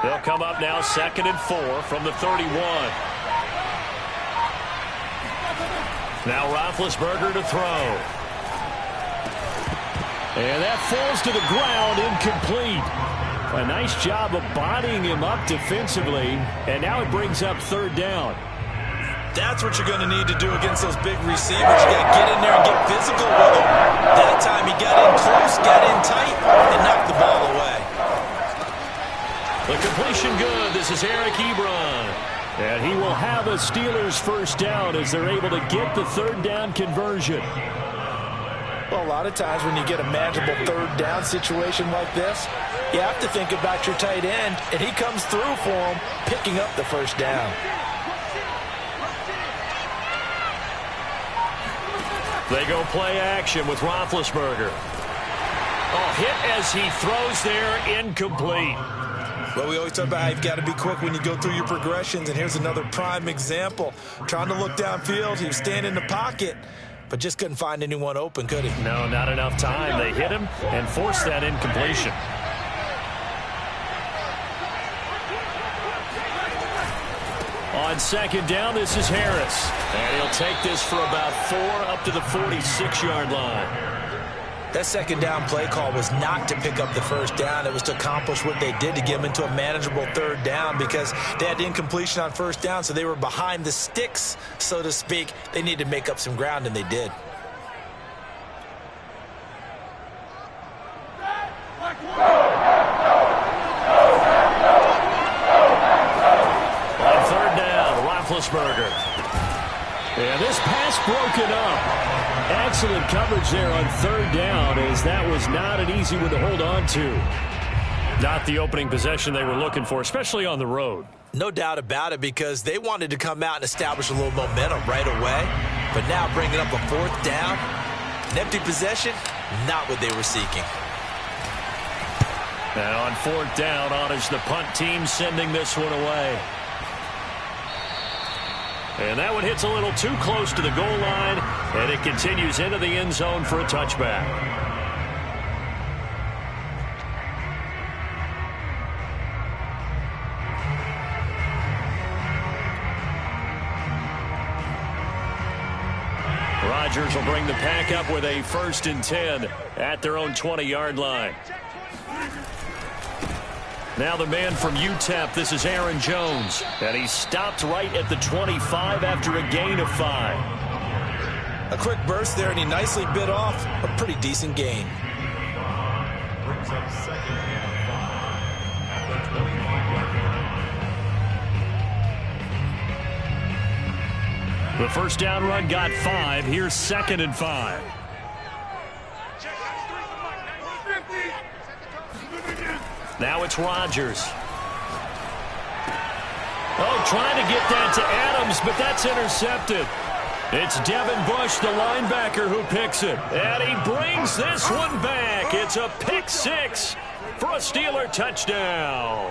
They'll come up now 2nd and 4 from the 31. Now Roethlisberger to throw. And that falls to the ground, incomplete. A nice job of bodying him up defensively, and now it brings up 3rd down. That's what you're going to need to do against those big receivers. You got to get in there and get physical with them. That time he got in close, got in tight, and knocked the ball away. The completion good. This is Eric Ebron. And he will have a Steelers 1st down as they're able to get the 3rd down conversion. Well, a lot of times when you get a manageable 3rd down situation like this, you have to think about your tight end, and he comes through for him, picking up the 1st down. They go play action with Roethlisberger. Oh, hit as he throws there, incomplete. Well, we always talk about how you've got to be quick when you go through your progressions, and here's another prime example. Trying to look downfield, he was standing in the pocket, but just couldn't find anyone open, could he? No, not enough time. They hit him and forced that incompletion. On 2nd down, this is Harris. And he'll take this for about 4 up to the 46-yard line. That 2nd down play call was not to pick up the 1st down. It was to accomplish what they did to get them into a manageable 3rd down because they had incompletion on 1st down, so they were behind the sticks, so to speak. They needed to make up some ground, and they did. On 3rd down, Roethlisberger. And this pass broken up. Excellent coverage there on 3rd down, as that was not an easy one to hold on to. Not the opening possession they were looking for, especially on the road. No doubt about it, because they wanted to come out and establish a little momentum right away. But now bringing up a 4th down, an empty possession, not what they were seeking. And on 4th down, on is the punt team sending this one away. And that one hits a little too close to the goal line, and it continues into the end zone for a touchback. Rodgers will bring the pack up with a 1st and 10 at their own 20-yard line. Now the man from UTEP, this is Aaron Jones. And he stopped right at the 25 after a gain of 5. A quick burst there, and he nicely bit off a pretty decent gain. Brings up 2nd and 5 at the 25-yard line. The 1st down run got 5. Here's 2nd and 5. Now it's Rodgers. Oh, trying to get that to Adams, but that's intercepted. It's Devin Bush, the linebacker, who picks it. And he brings this one back. It's a pick 6 for a Steeler touchdown.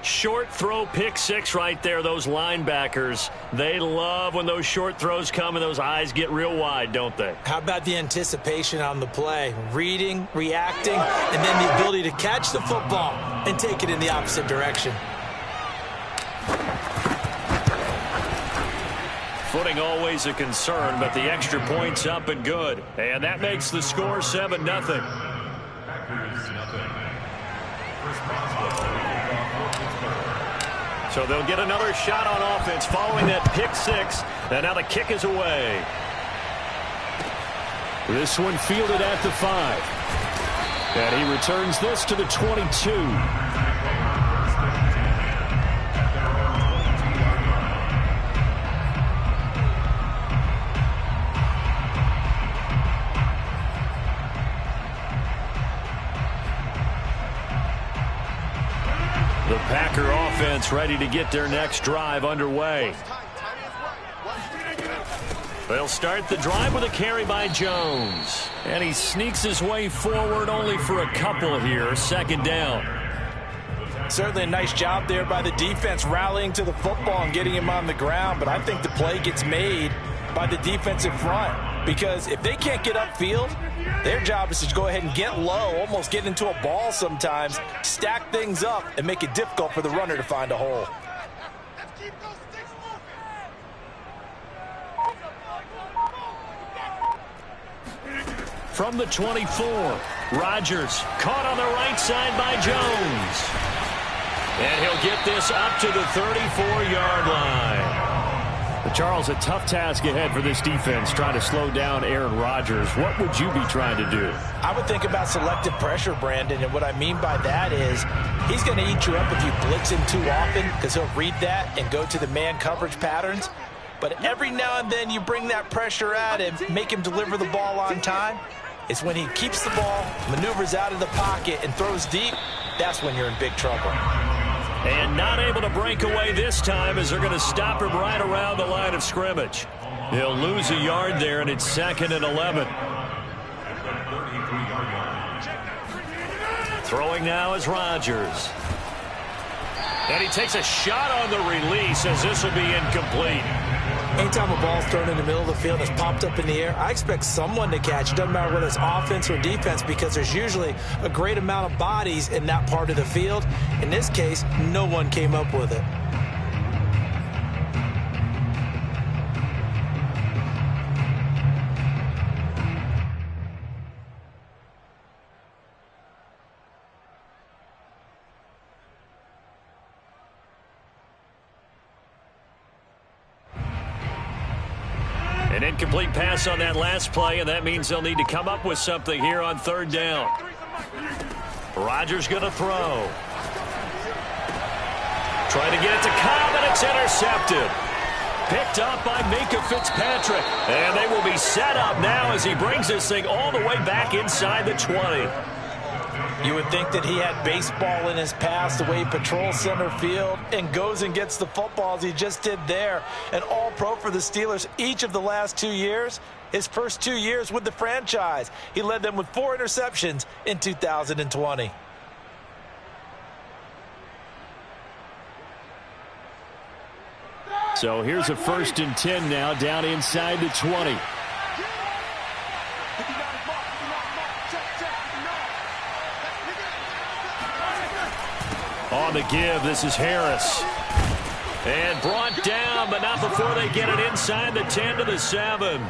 Short throw, pick 6 right there. Those linebackers, they love when those short throws come and those eyes get real wide, don't they? How about the anticipation on the play? Reading, reacting, and then the ability to catch the football and take it in the opposite direction. Footing always a concern, but the extra point's up and good. And that makes the score 7-0. So they'll get another shot on offense following that pick 6. And now the kick is away. This one fielded at the 5. And he returns this to the 22. The Packer offense ready to get their next drive underway. They'll start the drive with a carry by Jones. And he sneaks his way forward only for a couple here. 2nd down. Certainly a nice job there by the defense rallying to the football and getting him on the ground, but I think the play gets made by the defensive front. Because if they can't get upfield, their job is to go ahead and get low, almost get into a ball sometimes, stack things up, and make it difficult for the runner to find a hole. From the 24, Rodgers caught on the right side by Jones. And he'll get this up to the 34-yard line. But Charles, a tough task ahead for this defense, trying to slow down Aaron Rodgers. What would you be trying to do? I would think about selective pressure, Brandon, and what I mean by that is he's going to eat you up if you blitz him too often because he'll read that and go to the man coverage patterns. But every now and then you bring that pressure at him, make him deliver the ball on time. It's when he keeps the ball, maneuvers out of the pocket, and throws deep, that's when you're in big trouble. And not able to break away this time as they're going to stop him right around the line of scrimmage. He'll lose a yard there, and it's 2nd and 11. Throwing now is Rodgers. And he takes a shot on the release as this will be incomplete. Anytime a ball's thrown in the middle of the field and it's popped up in the air, I expect someone to catch. It doesn't matter whether it's offense or defense because there's usually a great amount of bodies in that part of the field. In this case, no one came up with it. An incomplete pass on that last play, and that means they'll need to come up with something here on 3rd down. Rodgers going to throw. Trying to get it to Cobb, and it's intercepted. Picked up by Minkah Fitzpatrick. And they will be set up now as he brings this thing all the way back inside the 20. You would think that he had baseball in his past, the way he patrols center field and goes and gets the football as he just did there. An all-pro for the Steelers each of the last 2 years. His first 2 years with the franchise. He led them with 4 interceptions in 2020. So here's a 1st and 10 now down inside the 20. On the give, this is Harris. And brought down, but not before they get it inside the 10 to the 7.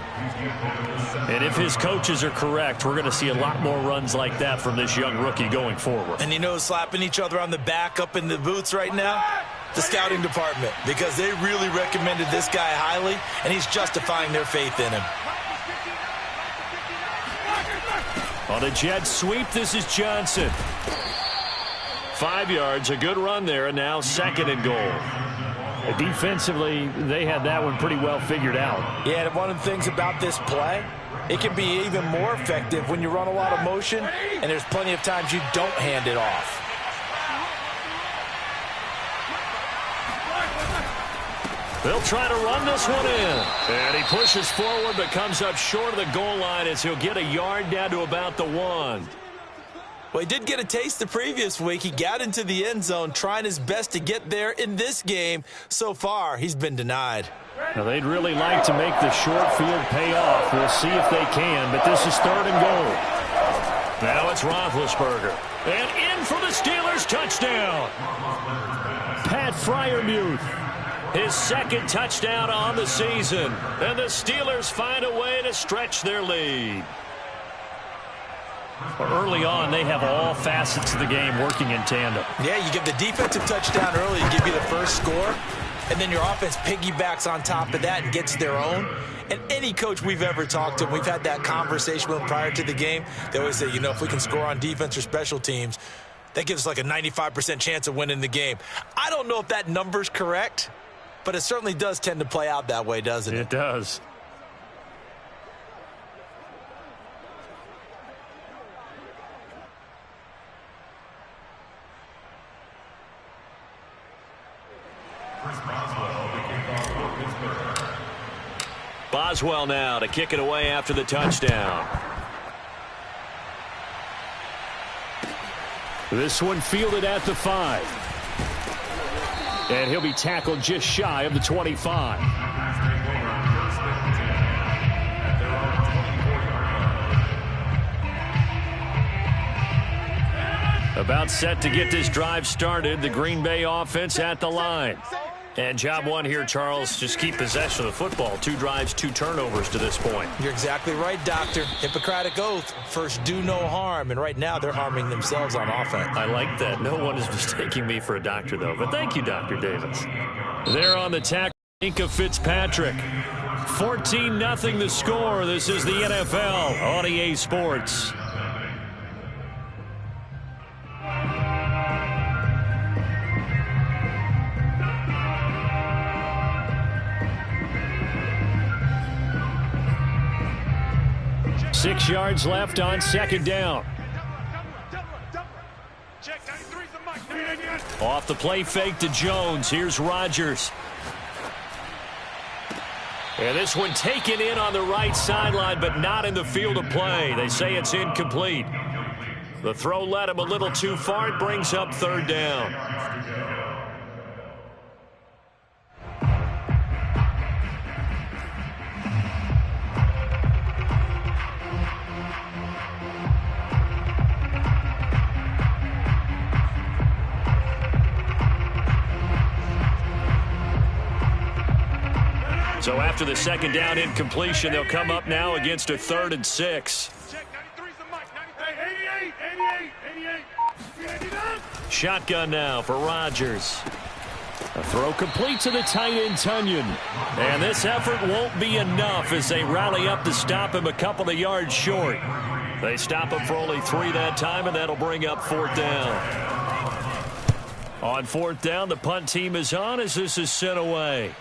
And if his coaches are correct, we're going to see a lot more runs like that from this young rookie going forward. And you know, slapping each other on the back up in the booths right now? The scouting department, because they really recommended this guy highly, and he's justifying their faith in him. On a jet sweep, this is Johnson. 5 yards, a good run there, and now 2nd and goal. Defensively, they had that one pretty well figured out. Yeah, and one of the things about this play, it can be even more effective when you run a lot of motion, and there's plenty of times you don't hand it off. They'll try to run this one in. And he pushes forward, but comes up short of the goal line as he'll get a yard down to about the 1. Well, he did get a taste the previous week. He got into the end zone, trying his best to get there in this game. So far, he's been denied. Now, they'd really like to make the short field pay off. We'll see if they can, but this is 3rd and goal. Now it's Roethlisberger. And in for the Steelers touchdown. Pat Freiermuth. His 2nd touchdown on the season. And the Steelers find a way to stretch their lead. Early on, they have all facets of the game working in tandem. Yeah, you give the defensive touchdown early to give you the first score, and then your offense piggybacks on top of that and gets their own. And any coach we've ever talked to, we've had that conversation with them prior to the game, they always say, you know, if we can score on defense or special teams, that gives us like a 95% chance of winning the game. I don't know if that number's correct, but it certainly does tend to play out that way, doesn't it? It does. Boswell now to kick it away after the touchdown. This one fielded at the 5. And he'll be tackled just shy of the 25. About set to get this drive started. The Green Bay offense at the line. And job one here, Charles, just keep possession of the football. 2 drives, 2 turnovers to this point. You're exactly right, Doctor. Hippocratic oath. First, do no harm. And right now, they're harming themselves on offense. I like that. No one is mistaking me for a doctor, though. But thank you, Dr. Davis. There on the tackle, Minkah Fitzpatrick. 14-0 the score. This is the NFL on EA Sports. Six yards left on second down. Off the play fake to Jones. Here's Rodgers. And this one taken in on the right sideline, but not in the field of play. They say it's incomplete. The throw led him a little too far. It brings up third down. So after the second down incompletion, they'll come up now against a 3rd and 6. Shotgun now for Rodgers. A throw complete to the tight end, Tunyon. And this effort won't be enough as they rally up to stop him a couple of yards short. They stop him for only 3 that time, and that'll bring up 4th down. On 4th down, the punt team is on as this is sent away.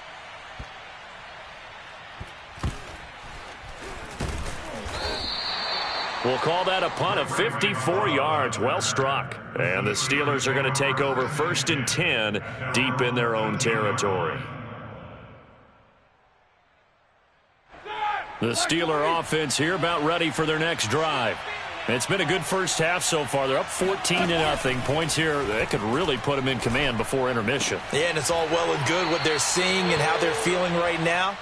We'll call that a punt of 54 yards. Well struck. And the Steelers are going to take over 1st and 10 deep in their own territory. The Steeler offense here about ready for their next drive. It's been a good first half so far. They're up 14-0. Points here that could really put them in command before intermission. Yeah, and it's all well and good what they're seeing and how they're feeling right now.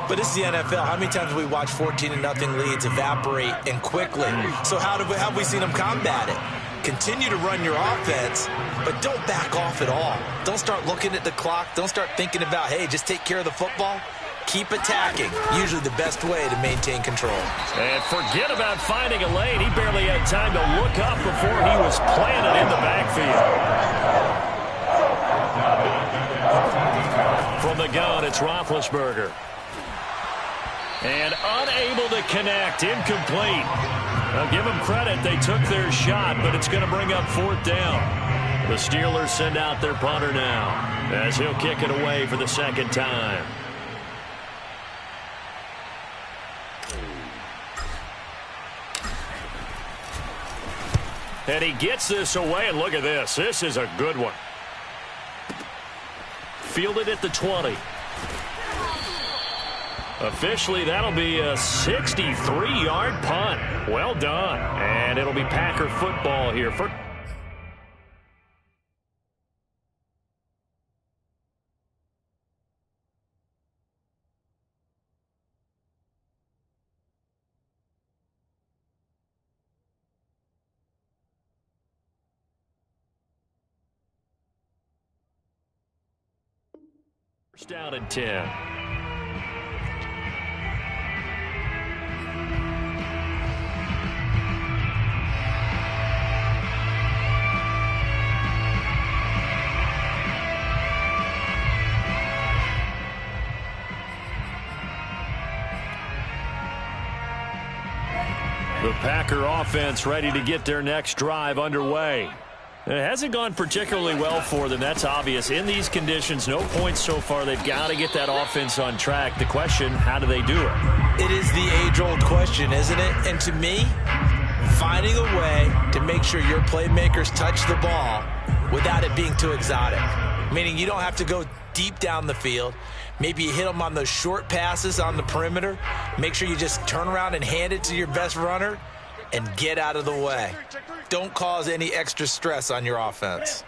But this is the NFL. How many times have we watched 14-0 leads evaporate and quickly? So how have we seen them combat it? Continue to run your offense, but don't back off at all. Don't start looking at the clock. Don't start thinking about, hey, just take care of the football. Keep attacking. Usually the best way to maintain control. And forget about finding a lane. He barely had time to look up before he was planted in the backfield. From the gun, it's Roethlisberger. And unable to connect, incomplete. Now give them credit, they took their shot, but it's going to bring up 4th down. The Steelers send out their punter now, as he'll kick it away for the 2nd time. And he gets this away, and look at this. This is a good one. Fielded at the 20. Officially, that'll be a 63-yard punt. Well done. And it'll be Packer football here. First down and 10. The Packer offense ready to get their next drive underway. It hasn't gone particularly well for them. That's obvious. In these conditions, no points so far. They've got to get that offense on track. The question, how do they do it? It is the age-old question, isn't it? And to me, finding a way to make sure your playmakers touch the ball without it being too exotic. Meaning you don't have to go deep down the field. Maybe you hit them on those short passes on the perimeter. Make sure you just turn around and hand it to your best runner and get out of the way. Don't cause any extra stress on your offense.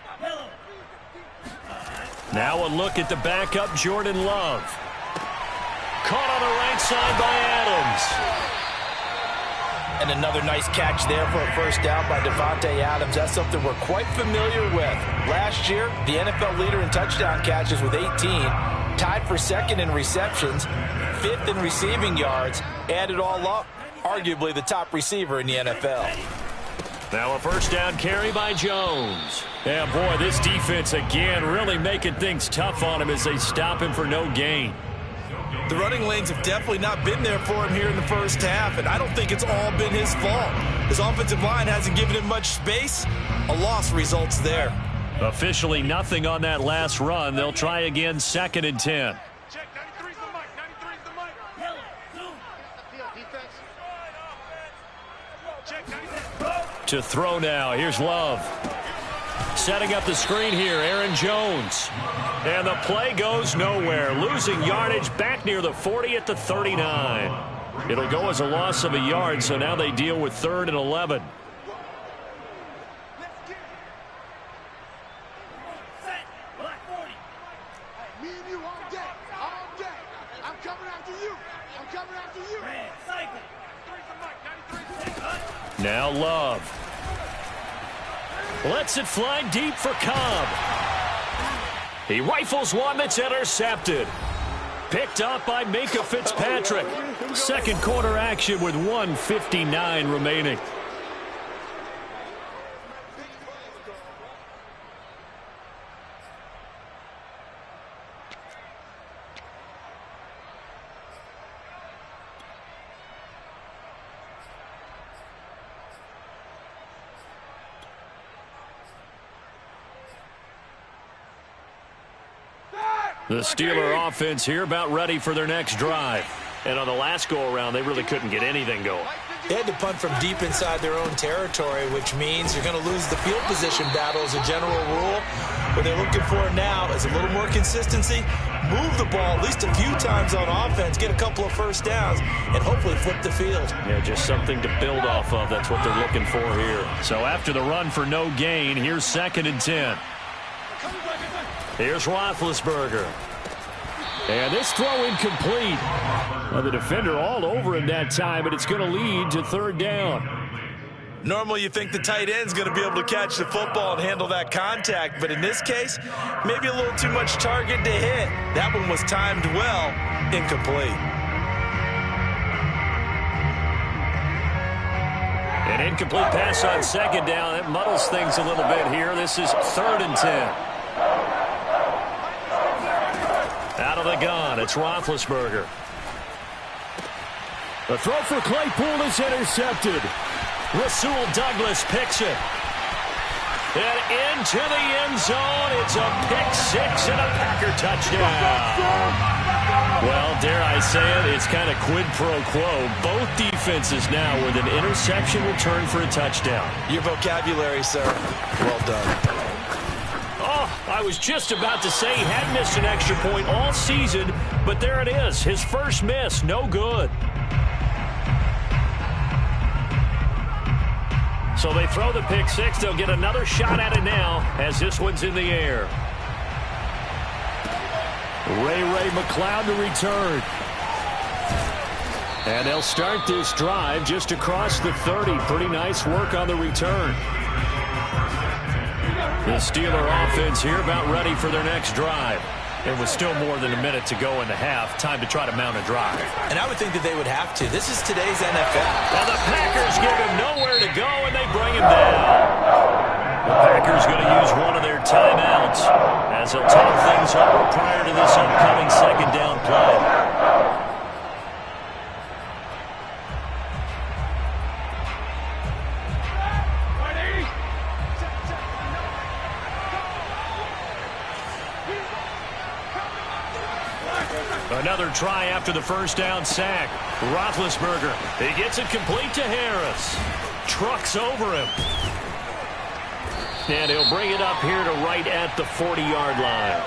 Now a look at the backup, Jordan Love. Caught on the right side by Adams. And another nice catch there for a first down by Davante Adams. That's something we're quite familiar with. Last year, the NFL leader in touchdown catches with 18, tied for second in receptions, fifth in receiving yards, add it all up, arguably the top receiver in the NFL. Now a first down carry by Jones. Yeah, boy, this defense again really making things tough on him as they stop him for no gain. The running lanes have definitely not been there for him here in the first half, and I don't think it's all been his fault. His offensive line hasn't given him much space. A loss results there. Officially nothing on that last run. They'll try again, 2nd and 10. Check, 93's the mic, 93's the mic. Check, 93. To throw now. Here's Love. Setting up the screen here, Aaron Jones. And the play goes nowhere. Losing yardage back near the 40 at the 39. It'll go as a loss of a yard, so now they deal with 3rd and 11. Me and you all day, all day. I'm coming after you. I'm coming after you. Now Love. Lets it fly deep for Cobb. He rifles one that's intercepted. Picked up by Minkah Fitzpatrick. Second quarter action with 1:59 remaining. The Steeler offense here about ready for their next drive. And on the last go-around, they really couldn't get anything going. They had to punt from deep inside their own territory, which means you're going to lose the field position battle as a general rule. What they're looking for now is a little more consistency, move the ball at least a few times on offense, get a couple of first downs, and hopefully flip the field. Yeah, just something to build off of. That's what they're looking for here. So after the run for no gain, here's 2nd and 10. Here's Roethlisberger. And this throw incomplete. Well, the defender all over him that time, but it's going to lead to 3rd down. Normally you think the tight end's going to be able to catch the football and handle that contact, but in this case, maybe a little too much target to hit. That one was timed well, incomplete. An incomplete pass on 2nd down. That muddles things a little bit here. This is 3rd and 10. Out of the gun, it's Roethlisberger. The throw for Claypool is intercepted. Rasul Douglas picks it. And into the end zone, it's a pick six and a Packer touchdown. Well, dare I say it, it's kind of quid pro quo. Both defenses now with an interception return for a touchdown. Your vocabulary, sir. Well done. Oh, I was just about to say he had missed an extra point all season, but there it is. His first miss, no good. So they throw the pick six. They'll get another shot at it now as this one's in the air. Ray McCloud to return. And they'll start this drive just across the 30. Pretty nice work on the return. The Steeler offense here about ready for their next drive. There was still more than a minute to go in the half. Time to try to mount a drive. And I would think that they would have to. This is today's NFL. And the Packers give him nowhere to go, and they bring him down. The Packers going to use one of their timeouts as they'll talk things over prior to this upcoming 2nd down play. Another try after the first down sack. Roethlisberger, he gets it complete to Harris. Trucks over him. And he'll bring it up here to right at the 40-yard line.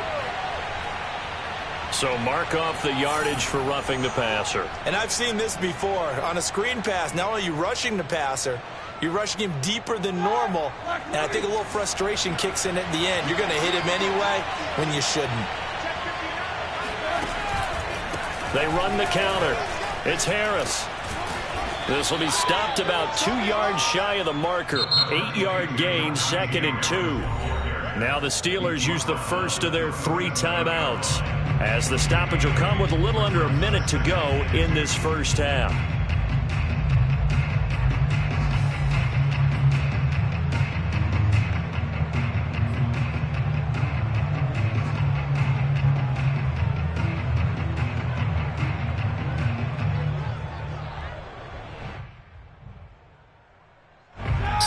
So mark off the yardage for roughing the passer. And I've seen this before. On a screen pass, not only are you rushing the passer, you're rushing him deeper than normal. And I think a little frustration kicks in at the end. You're going to hit him anyway when you shouldn't. They run the counter. It's Harris. This will be stopped about 2 yards shy of the marker. 8-yard gain, 2nd and 2. Now the Steelers use the first of their 3 timeouts, as the stoppage will come with a little under a minute to go in this first half.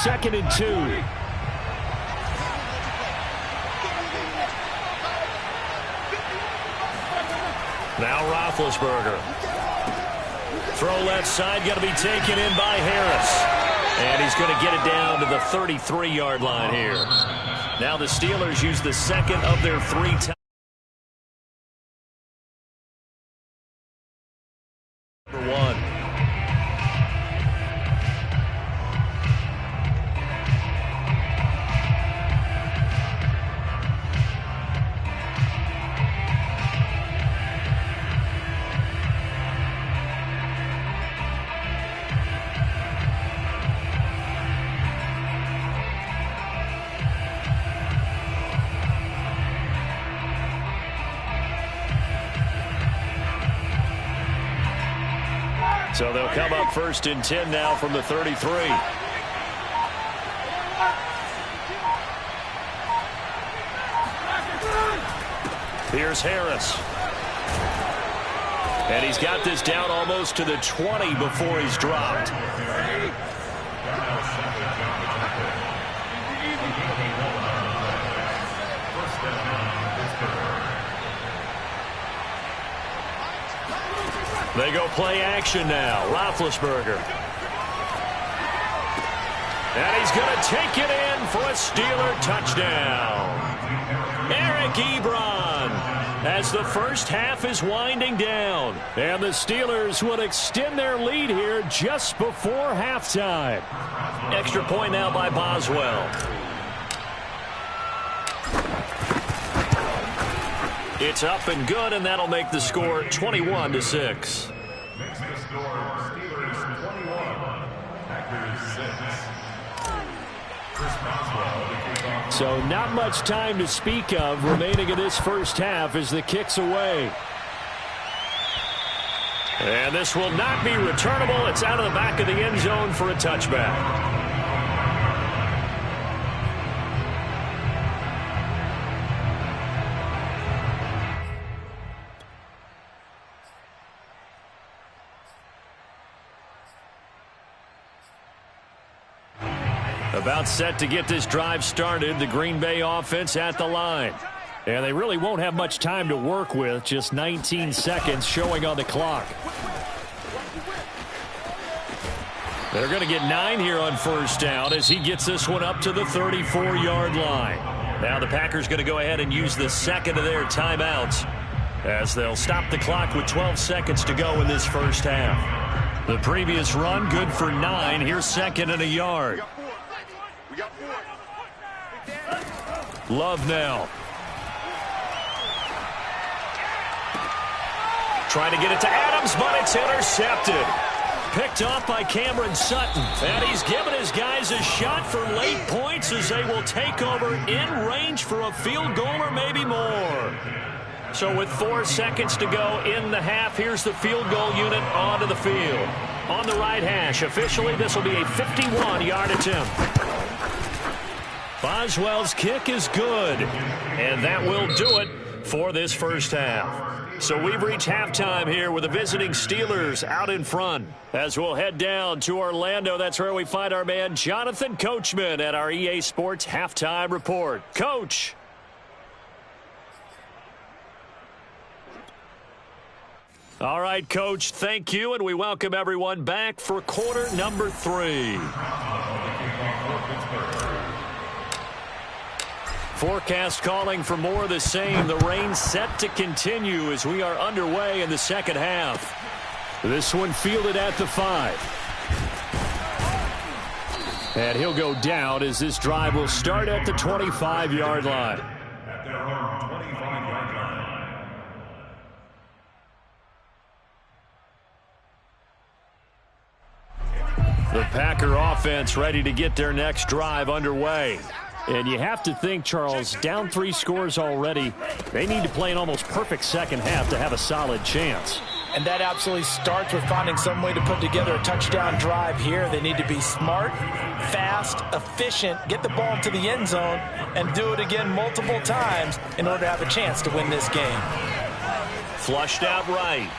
Second and 2. Now Roethlisberger. Throw left side, got to be taken in by Harris. And he's going to get it down to the 33-yard line here. Now the Steelers use the second of their 3 timeouts. Number 1. So they'll come up 1st and 10 now from the 33. Here's Harris. And he's got this down almost to the 20 before he's dropped. They go play action now. Roethlisberger. And he's going to take it in for a Steeler touchdown. Eric Ebron, as the first half is winding down. And the Steelers will extend their lead here just before halftime. Extra point now by Boswell. It's up and good, and that'll make the score 21-6. So not much time to speak of remaining in this first half as the kick's away. And this will not be returnable. It's out of the back of the end zone for a touchback. About set to get this drive started, the Green Bay offense at the line. And they really won't have much time to work with, just 19 seconds showing on the clock. They're going to get 9 here on first down as he gets this one up to the 34-yard line. Now the Packers going to go ahead and use the second of their timeouts as they'll stop the clock with 12 seconds to go in this first half. The previous run good for 9. Here's 2nd and a yard. Love now. Trying to get it to Adams, but it's intercepted. Picked off by Cameron Sutton. And he's given his guys a shot for late points as they will take over in range for a field goal or maybe more. So with 4 seconds to go in the half, here's the field goal unit onto the field. On the right hash, officially this will be a 51-yard attempt. Boswell's kick is good, and that will do it for this first half. So we've reached halftime here with the visiting Steelers out in front. As we'll head down to Orlando, that's where we find our man Jonathan Coachman at our EA Sports Halftime Report. Coach. All right, Coach, thank you, and we welcome everyone back for quarter number 3. Forecast calling for more of the same. The rain set to continue as we are underway in the second half. This one fielded at the 5. And he'll go down as this drive will start at the 25-yard line. defense ready to get their next drive underway. And you have to think, Charles, down 3 scores already. They need to play an almost perfect second half to have a solid chance. And that absolutely starts with finding some way to put together a touchdown drive here. They need to be smart, fast, efficient, get the ball to the end zone, and do it again multiple times in order to have a chance to win this game. Flushed out right.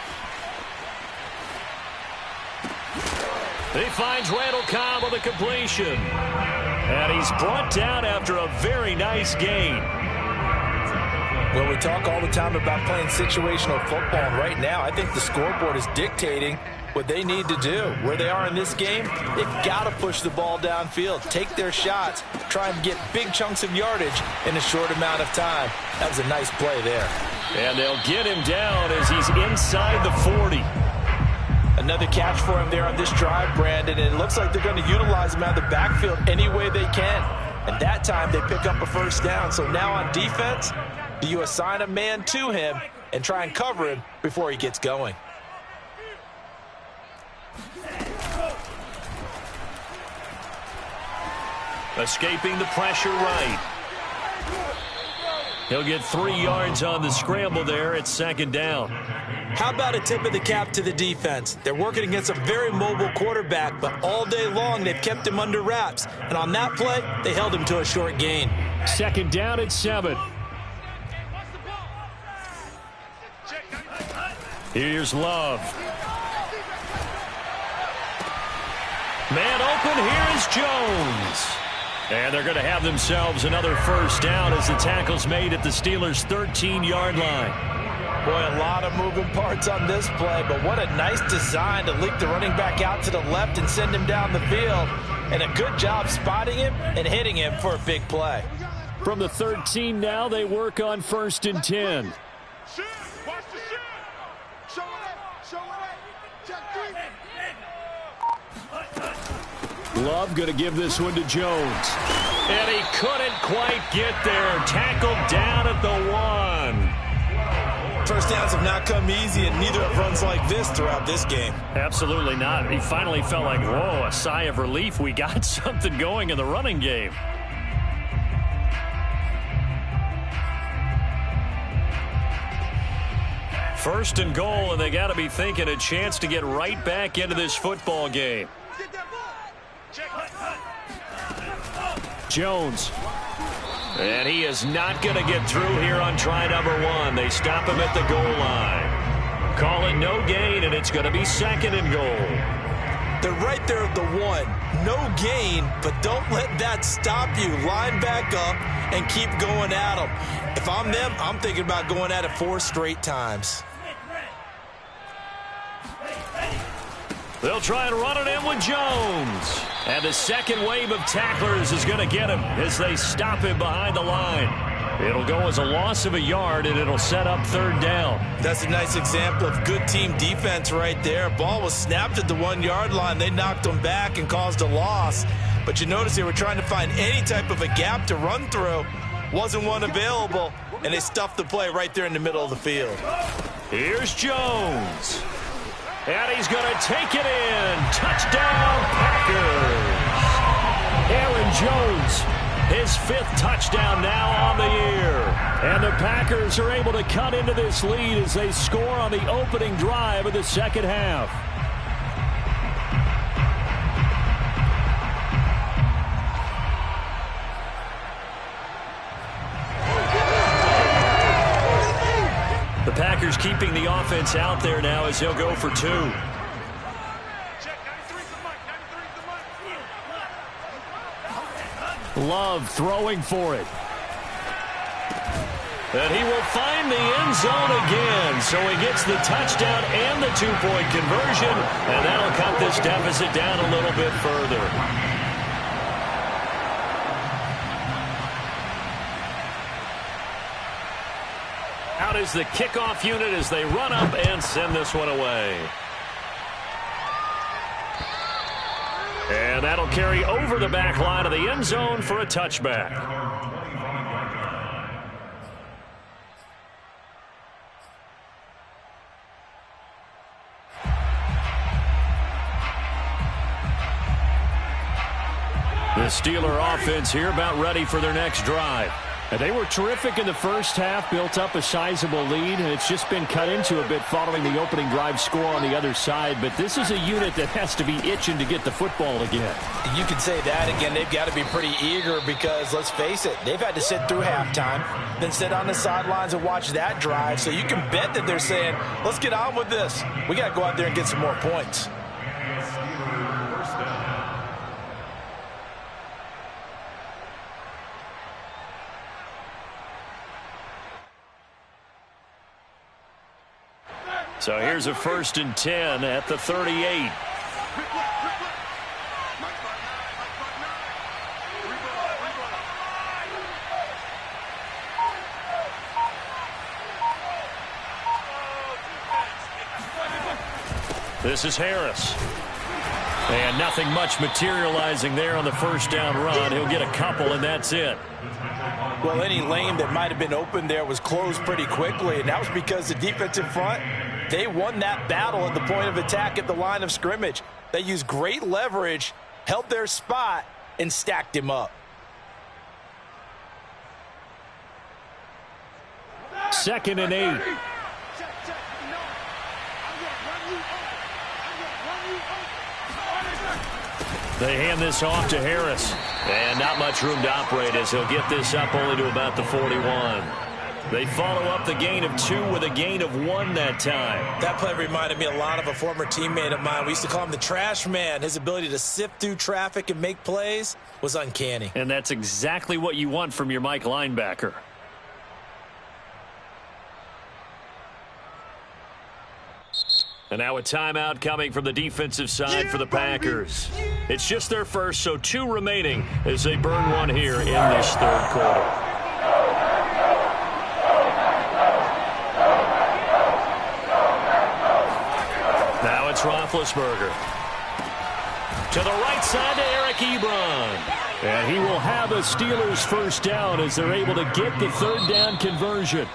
He finds Randall Cobb on the completion. And he's brought down after a very nice gain. Well, we talk all the time about playing situational football, and right now I think the scoreboard is dictating what they need to do. Where they are in this game, they've got to push the ball downfield, take their shots, try and get big chunks of yardage in a short amount of time. That was a nice play there. And they'll get him down as he's inside the 40. Another catch for him there on this drive, Brandon, and it looks like they're going to utilize him out of the backfield any way they can. And that time they pick up a first down. So now on defense, do you assign a man to him and try and cover him before he gets going? Escaping the pressure right. He'll get 3 yards on the scramble there at second down. How about a tip of the cap to the defense? They're working against a very mobile quarterback, but all day long they've kept him under wraps. And on that play, they held him to a short gain. Second down at 7. Here's Love. Man open, here is Jones. And they're going to have themselves another first down as the tackle's made at the Steelers' 13-yard line. Boy, a lot of moving parts on this play, but what a nice design to leak the running back out to the left and send him down the field. And a good job spotting him and hitting him for a big play. From the 13 now, they work on 1st and 10. Shoot! Watch the shoot! Show it! Show it! Check 3! Love going to give this one to Jones. And he couldn't quite get there. Tackled down at the 1. First downs have not come easy, and neither have runs like this throughout this game. Absolutely not. He finally felt like, whoa, a sigh of relief. We got something going in the running game. First and goal, and they got to be thinking a chance to get right back into this football game. Jones. And he is not going to get through here on try number 1. They stop him at the goal line. Call it no gain, and it's going to be 2nd and goal. They're right there at the 1. No gain, but don't let that stop you. Line back up and keep going at them. If I'm them, I'm thinking about going at it 4 straight times. They'll try and run it in with Jones. And the second wave of tacklers is going to get him as they stop him behind the line. It'll go as a loss of a yard, and it'll set up 3rd down. That's a nice example of good team defense right there. Ball was snapped at the 1-yard line. They knocked him back and caused a loss. But you notice they were trying to find any type of a gap to run through. Wasn't one available, and they stuffed the play right there in the middle of the field. Here's Jones. And he's going to take it in. Touchdown, Packers. Aaron Jones, his 5th touchdown now on the year. And the Packers are able to cut into this lead as they score on the opening drive of the second half. The Packers keeping the offense out there now as they'll go for 2. Love throwing for it. And he will find the end zone again. So he gets the touchdown and the 2-point conversion. And that'll cut this deficit down a little bit further. Out is the kickoff unit as they run up and send this one away. And that'll carry over the back line of the end zone for a touchback. The Steeler offense here about ready for their next drive. And they were terrific in the first half, built up a sizable lead, and it's just been cut into a bit following the opening drive score on the other side. But this is a unit that has to be itching to get the football again. You can say that again. They've got to be pretty eager because, let's face it, they've had to sit through halftime, then sit on the sidelines and watch that drive. So you can bet that they're saying, let's get on with this. We got to go out there and get some more points. So here's a 1st and 10 at the 38. This is Harris. And nothing much materializing there on the first down run. He'll get a couple, and that's it. Well, any lane that might have been open there was closed pretty quickly, and that was because the defensive front, they won that battle at the point of attack at the line of scrimmage. They used great leverage, held their spot, and stacked him up. 2nd and 8. They hand this off to Harris. And not much room to operate as he'll get this up only to about the 41. They follow up the gain of 2 with a gain of 1 that time. That play reminded me a lot of a former teammate of mine. We used to call him the trash man. His ability to sift through traffic and make plays was uncanny. And that's exactly what you want from your Mike linebacker. And now a timeout coming from the defensive side for the Packers. It's just their first, so 2 remaining as they burn 1 here in this 3rd quarter. Now it's Roethlisberger. To the right side to Eric Ebron. And he will have a Steelers first down as they're able to get the 3rd down conversion.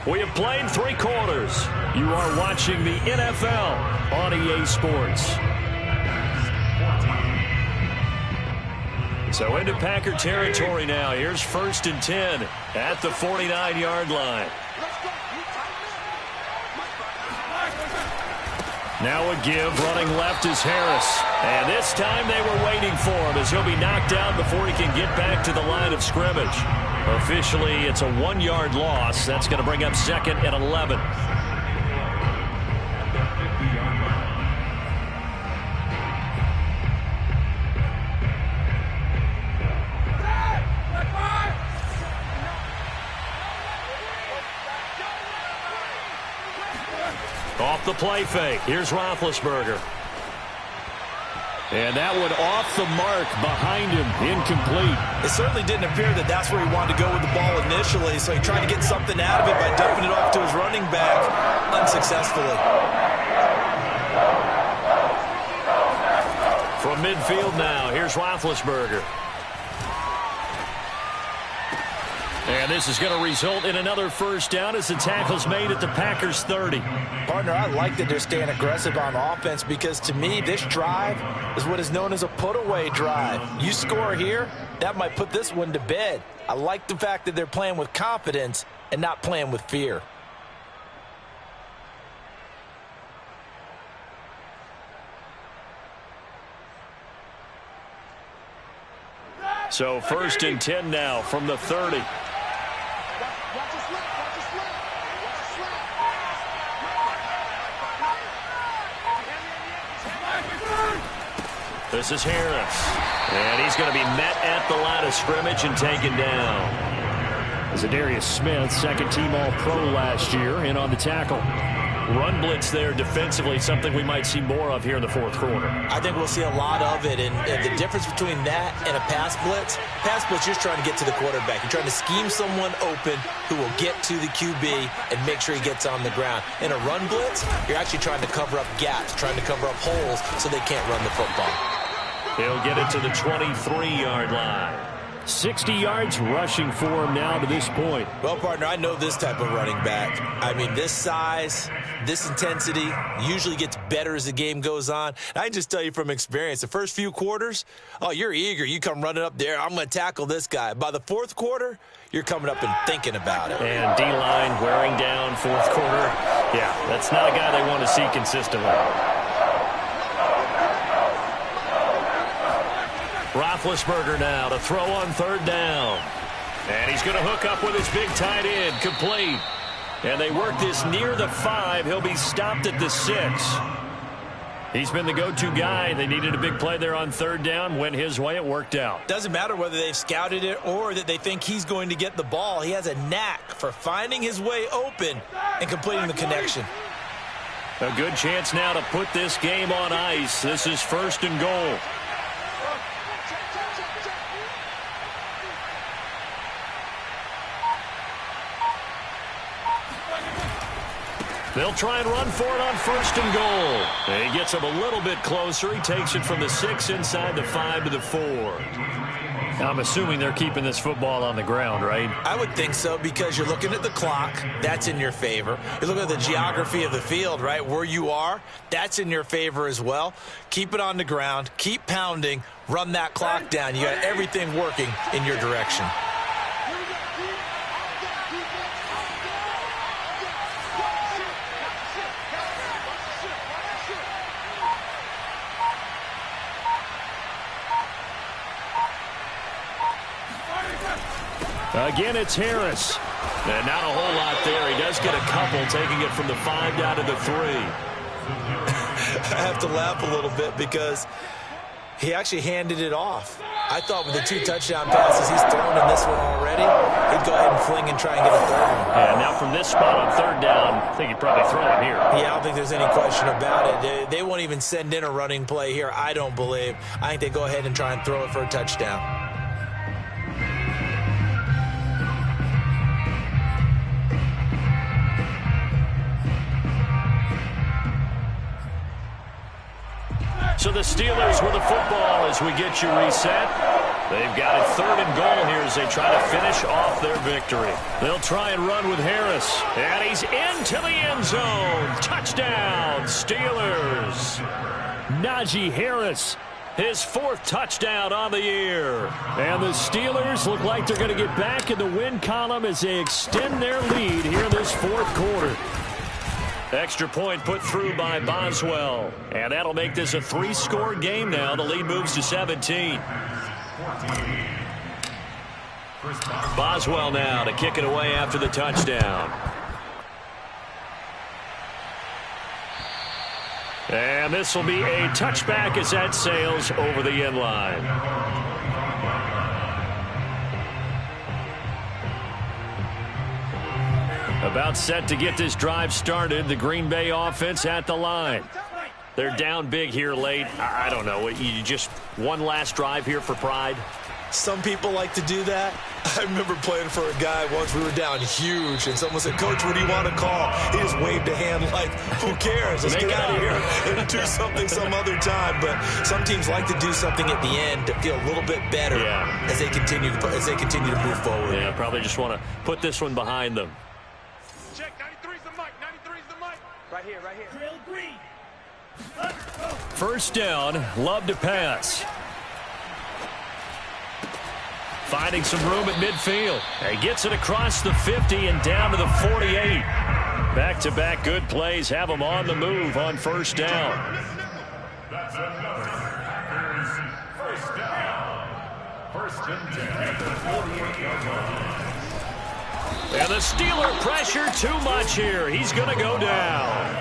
We have played 3 quarters. You are watching the NFL on EA Sports. So into Packer territory now. Here's 1st and 10 at the 49-yard line. Now a give, running left is Harris. And this time they were waiting for him as he'll be knocked down before he can get back to the line of scrimmage. Officially, it's a 1-yard loss. That's going to bring up 2nd and 11. Off the play fake. Here's Roethlisberger. And that one off the mark behind him, incomplete. It certainly didn't appear that that's where he wanted to go with the ball initially, so he tried to get something out of it by dumping it off to his running back unsuccessfully. From midfield now, here's Roethlisberger. And this is going to result in another first down as the tackle's made at the Packers' 30. Partner, I like that they're staying aggressive on offense because, to me, this drive is what is known as a put-away drive. You score here, that might put this one to bed. I like the fact that they're playing with confidence and not playing with fear. So 1st and 10 now from the 30. This is Harris. And he's going to be met at the line of scrimmage and taken down. Zadarius Smith, 2nd-team All-Pro last year, in on the tackle. Run blitz there defensively, something we might see more of here in the 4th quarter. I think we'll see a lot of it, and the difference between that and a pass blitz, you're just trying to get to the quarterback. You're trying to scheme someone open who will get to the QB and make sure he gets on the ground. In a run blitz, you're actually trying to cover up gaps, trying to cover up holes so they can't run the football. He'll get it to the 23-yard line. 60 yards rushing for him now to this point. Well, partner, I know this type of running back. I mean, this size, this intensity usually gets better as the game goes on. And I can just tell you from experience, the first few quarters, oh, you're eager. You come running up there. I'm going to tackle this guy. By the fourth quarter, you're coming up and thinking about it. And D-line wearing down fourth quarter. Yeah, that's not a guy they want to see consistently. Roethlisberger now to throw on third down. And he's going to hook up with his big tight end, complete. And they work this near the 5. He'll be stopped at the 6. He's been the go-to guy. They needed a big play there on third down. Went his way. It worked out. Doesn't matter whether they've scouted it or that they think he's going to get the ball. He has a knack for finding his way open and completing the connection. A good chance now to put this game on ice. This is first and goal. They'll try and run for it on first and goal. And he gets him a little bit closer. He takes it from the 6 inside the 5 to the 4. I'm assuming they're keeping this football on the ground, right? I would think so, because you're looking at the clock. That's in your favor. You're looking at the geography of the field, right? Where you are, that's in your favor as well. Keep it on the ground. Keep pounding. Run that clock down. You got everything working in your direction. Again, it's Harris. And not a whole lot there. He does get a couple, taking it from the 5 down to the 3. I have to laugh a little bit because he actually handed it off. I thought with the 2 touchdown passes he's thrown in this one already, he'd go ahead and fling and try and get a third one. Yeah, now from this spot on third down, I think he'd probably throw it here. Yeah, I don't think there's any question about it. They won't even send in a running play here, I don't believe. I think they go ahead and try and throw it for a touchdown. So the Steelers with the football as we get you reset. They've got it third and goal here as they try to finish off their victory. They'll try and run with Harris. And he's into the end zone. Touchdown, Steelers. Najee Harris, his 4th touchdown on the year. And the Steelers look like they're going to get back in the win column as they extend their lead here in this 4th quarter. Extra point put through by Boswell. And that'll make this a 3-score game now. The lead moves to 17. Boswell now to kick it away after the touchdown. And this will be a touchback as that sails over the end line. About set to get this drive started. The Green Bay offense at the line. They're down big here late. I don't know. You just one last drive here for pride? Some people like to do that. I remember playing for a guy once. We were down huge, and someone said, "Coach, what do you want to call?" He just waved a hand like, who cares? Let's get out of here and do something some other time. But some teams like to do something at the end to feel a little bit better as they continue to move forward. Yeah, probably just want to put this one behind them. Check, 93's the mic, 93's the mic. Right here, right here. Trail green. First down, Love to pass. Finding some room at midfield. He gets it across the 50 and down to the 48. Back-to-back good plays have him on the move on first down. That's first down. First and 10 at the 48-yard line. And the Steeler pressure too much here. He's going to go down.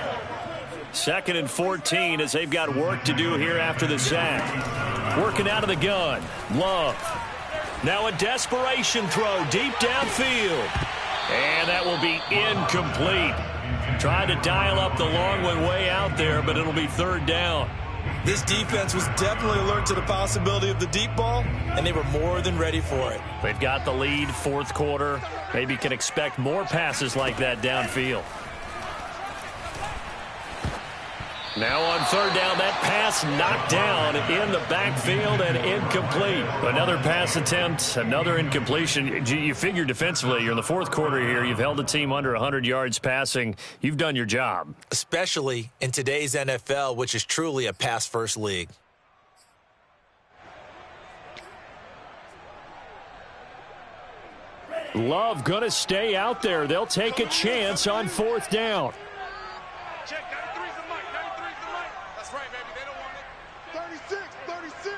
2nd and 14 as they've got work to do here after the sack. Working out of the gun. Love. Now a desperation throw deep downfield. And that will be incomplete. Trying to dial up the long one way out there, but it'll be third down. This defense was definitely alert to the possibility of the deep ball, and they were more than ready for it. They've got the lead, 4th quarter. Maybe can expect more passes like that downfield. Now on third down, that pass knocked down in the backfield and incomplete. Another pass attempt, another incompletion. You figure defensively, you're in the fourth quarter here. You've held the team under 100 yards passing. You've done your job. Especially in today's NFL, which is truly a pass-first league. Love going to stay out there. They'll take a chance on fourth down. Check, 93's the mic, 93's the mic. That's right, baby, they don't want it. 36, 36.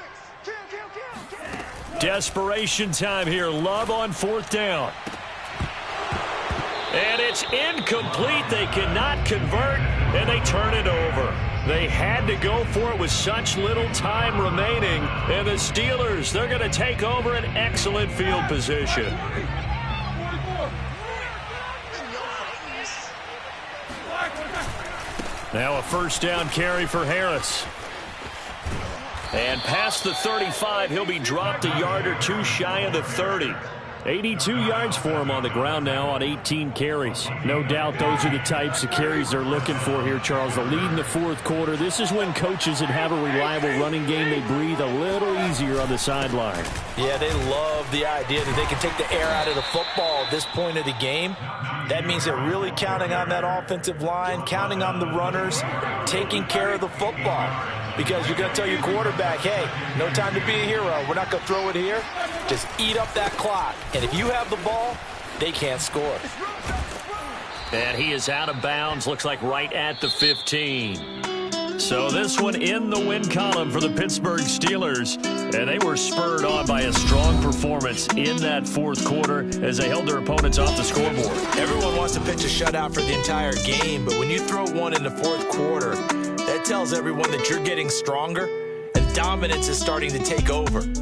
Kill. Desperation time here. Love on fourth down. And it's incomplete. They cannot convert, and they turn it over. They had to go for it with such little time remaining. And the Steelers, they're going to take over an excellent field position. Now a first down carry for Harris. And past the 35, he'll be dropped a yard or two shy of the 30. 82 yards for him on the ground now on 18 carries. No doubt those are the types of carries they're looking for here, Charles. The lead in the fourth quarter. This is when coaches that have a reliable running game, they breathe a little easier on the sideline. Yeah, they love the idea that they can take the air out of the football at this point of the game. That means they're really counting on that offensive line, counting on the runners, taking care of the football. Because you're going to tell your quarterback, hey, no time to be a hero. We're not going to throw it here. Just eat up that clock. And if you have the ball, they can't score. And he is out of bounds, looks like right at the 15. So this one in the win column for the Pittsburgh Steelers. And they were spurred on by a strong performance in that fourth quarter as they held their opponents off the scoreboard. Everyone wants to pitch a shutout for the entire game, but when you throw one in the fourth quarter, that tells everyone that you're getting stronger and dominance is starting to take over.